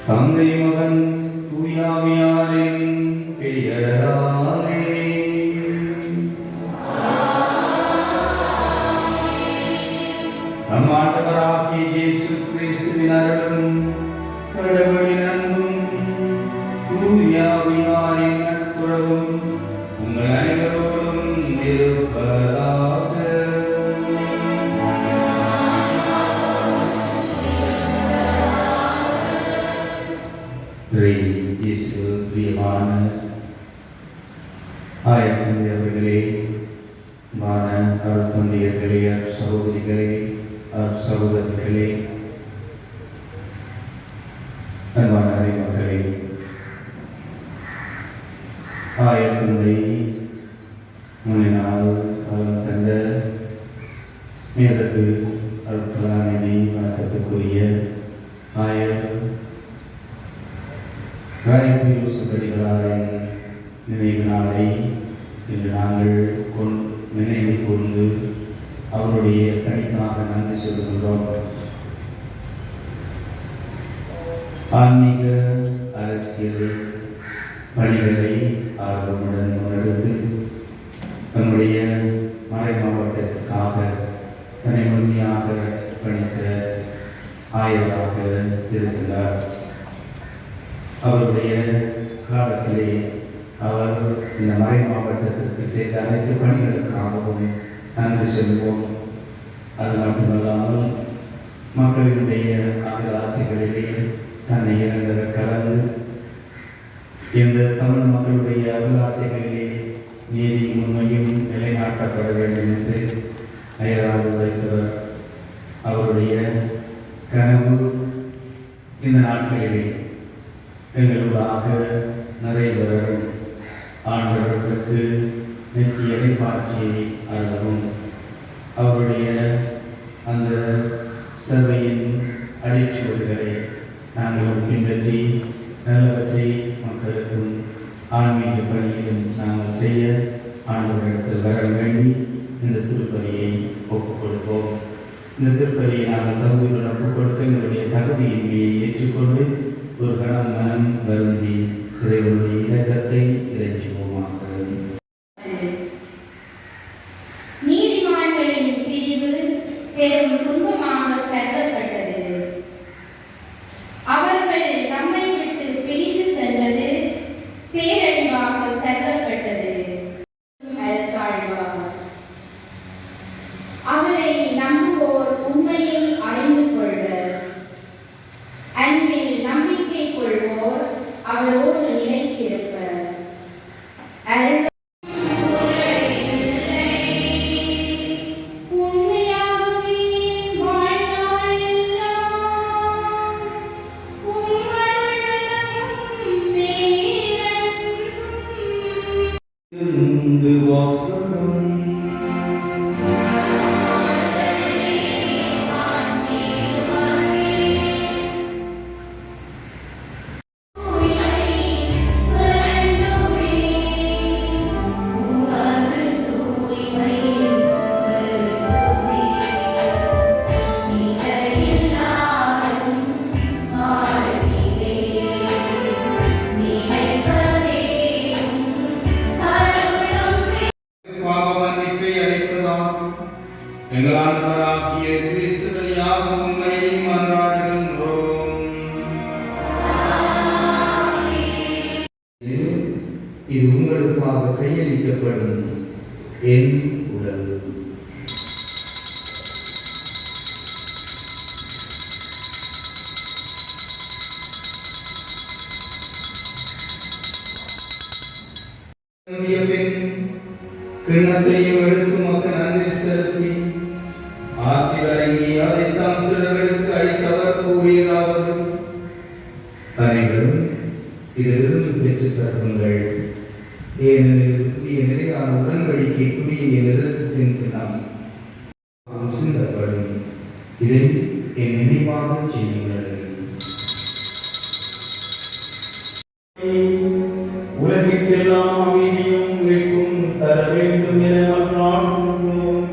தந்தை மகன் தூயாவியாரின் பெயராலே. நம் ஆண்டவராகிய இயேசு கிறிஸ்துவின் அருளும் கடவுளின் அன்பும் தூயாவியாரின் நட்புறவும் உங்கள் அனைவரோடும் இருப்பதாக. பிரியமான ஆயத்தந்தையர்களே, அருட்தந்தையர்களே, சகோதரிகளே, சகோதரிகளே, அன்பான அறிமக்களே, ஆயத்தந்தை முன்னினால் காலம் சென்ற மேதற்கு அருட்கலாநிதி வணக்கத்துக்குரிய ஆயர் யூசுஃபடிகளாரின் நினைவு நாளை இன்று நாங்கள் நினைவு கூர்ந்து அவருடைய பணிக்காக நன்றி சொல்கின்றோம். ஆன்மீக அரசியல் பணிகளை ஆர்வமுடன் முன்னெடுத்து தன்னுடைய மறை மாவட்டத்திற்காக தன்னை முழுமையாக பணித்த ஆயராக இருக்கிறார். அவருடைய காலத்திலே அவர் இந்த மறை மாவட்டத்திற்கு செய்த அனைத்து பணிகளுக்காகவும் நன்றி சொல்வோம். அது மட்டுமல்லாமல் மக்களினுடைய அபிலாசைகளிலே தன்னை இறந்தர கலந்து இந்த தமிழ் மக்களுடைய அபிலாசைகளிலே நீதியும் உண்மையும் நிலைநாட்டப்பட வேண்டும் என்று அயராது உழைத்தவர். அவருடைய கனவு இந்த நாட்களிலே எங்களுக்காக நிறைவேறும். ஆண்டவர்களுக்கு நித்திய இறைப்பாட்சியை அருளவும் அவருடைய அந்த சபையின் அடிச்சுவடுகளை நாங்கள் பின்பற்றி நல்லவற்றை மக்களுக்கும் ஆன்மீக பணியிலும் நாங்கள் செய்ய ஆண்டவரிடத்தில் வர வேண்டி இந்த திருப்பலியை ஒப்புக் கொடுப்போம். இந்த திருப்பலியை நாங்கள் தகுதியுடன் ஒப்புக் கொடுத்து எங்களுடைய தகுதியின்மையை ஏற்றுக்கொண்டு ஒரு கணம் மனம் வருந்தி இறைவனுடைய இரக்கத்தை இறைஞ்சுவோமாக. நீதிமான்களின் பிரிவு பெரும் துன்பமாக கருதப்பட்டது. அவர்கள் நம்மை விட்டு பிரிந்து சென்றது பேரழிவாக கருதப்பட்டது. அரசாழ்வார் அவரை நம்புவோர் உண்மையை அறிந்து கொள்வர். அன்பில் நம்பிக்கை கொள்வோர் அவரோடு நிலைத்திருப்பர். எங்கள் ஆண்டவராகிய கிறிஸ்து வழியாக உம்மை மன்றாடுகின்றோம். இது உங்களுக்காக கையளிக்கப்படும் என் உடல். கிண்ணத்தையும் எடுத்து மக்கள் நன்றி செலுத்தி ஆசி வழங்கி அதை தம் சிலர்களுக்கு அளித்தவர் கூறியதாவது: அனைவரும் இதிலிருந்து பெற்றுத் தருங்கள். ஏனெனில் புதிய நிலையான உடன்படிக்கைக்குரிய நிறுத்தத்தின் பின்னால் சிந்தப்படும். இதை என் நினைவாக செய்யுங்கள். உலகிற்கெல்லாம் அமைதியும் மீட்பும் தர வேண்டும் என மன்றாடுகின்றோம்.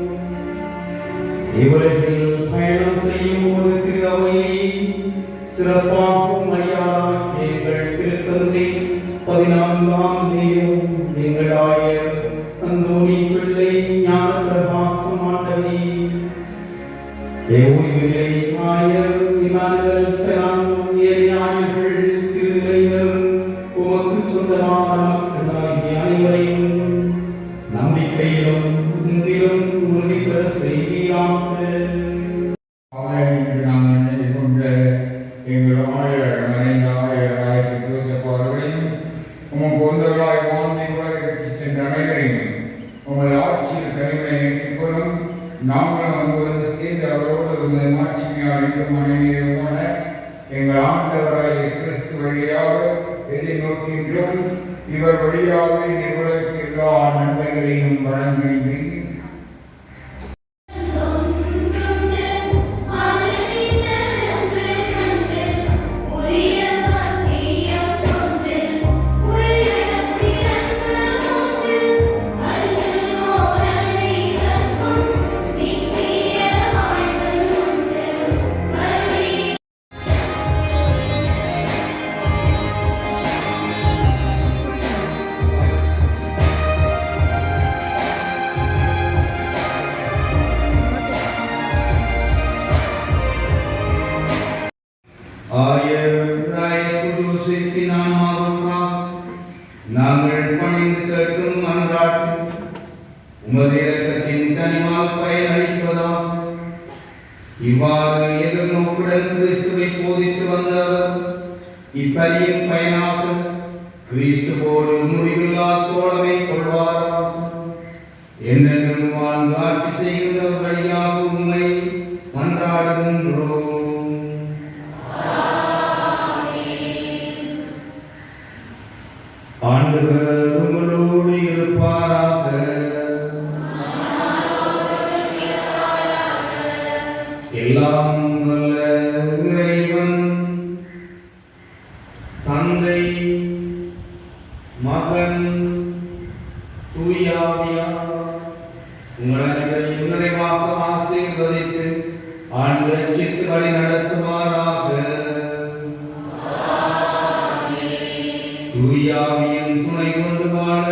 இவ்வுலகில் பயணம் செய்யும் போது திரு அவையை சிறப்பாக வாழ்த்தும் அடியாராகிய எங்கள் திருத்தந்தை 14ஆம் லியோ, எங்கள் ஆயர் அந்தோணி பிள்ளை, ஞான பிரகாசம் ஆண்டவை, ஓய்வுநிலை ஆயர் இமானுவேல் பெர்னாண்டோ, ஆயர்கள், திருநிலையினர், உமக்கு சொந்தமான மக்களாகிய அனைவரையும் நம்பிக்கையிலும் அன்பிலும் உறுதி பெற செய்வீராக. எங்கள் ஆண்டவராகிய கிறிஸ்து வழியாக எதிர்நோக்கின்றோம். இவர் வழியாக நிறுவனத்திற்கு எல்லா நன்மைகளையும் வழங்குகின்றேன். குதூசின் ஆன்மாவுக்காக நாங்கள் பணிந்து கேட்கும் மன்றாட்டு உமது இரக்கத்தின் கனிவால் பயனளிப்பதாக. இவ்வாறு எதிர்நோக்குடன் கிறிஸ்துவை போதித்து வந்தவர் இப்பலியின் பயனாக கிறிஸ்துவோடு முடிவில்லா தோழமை கொள்வாராக. என்றென்றும் வாழ்ந்து ஆட்சி செய்கின்றவர் வழியாக உண்மை மன்றாடுகின்றோம். ஆண்டவர் உங்களோடு இருப்பாராக. எல்லாம் வல்ல இறைவன் தந்தை, மகன், தூய ஆவியார் உங்கள் அனைவரையும் நிறைவாக ஆசீர்வதித்து ஆண்டு ரட்சித்து வழி நடத்துவாராக. தூய ஆவியின் துணை கொண்டு வாழ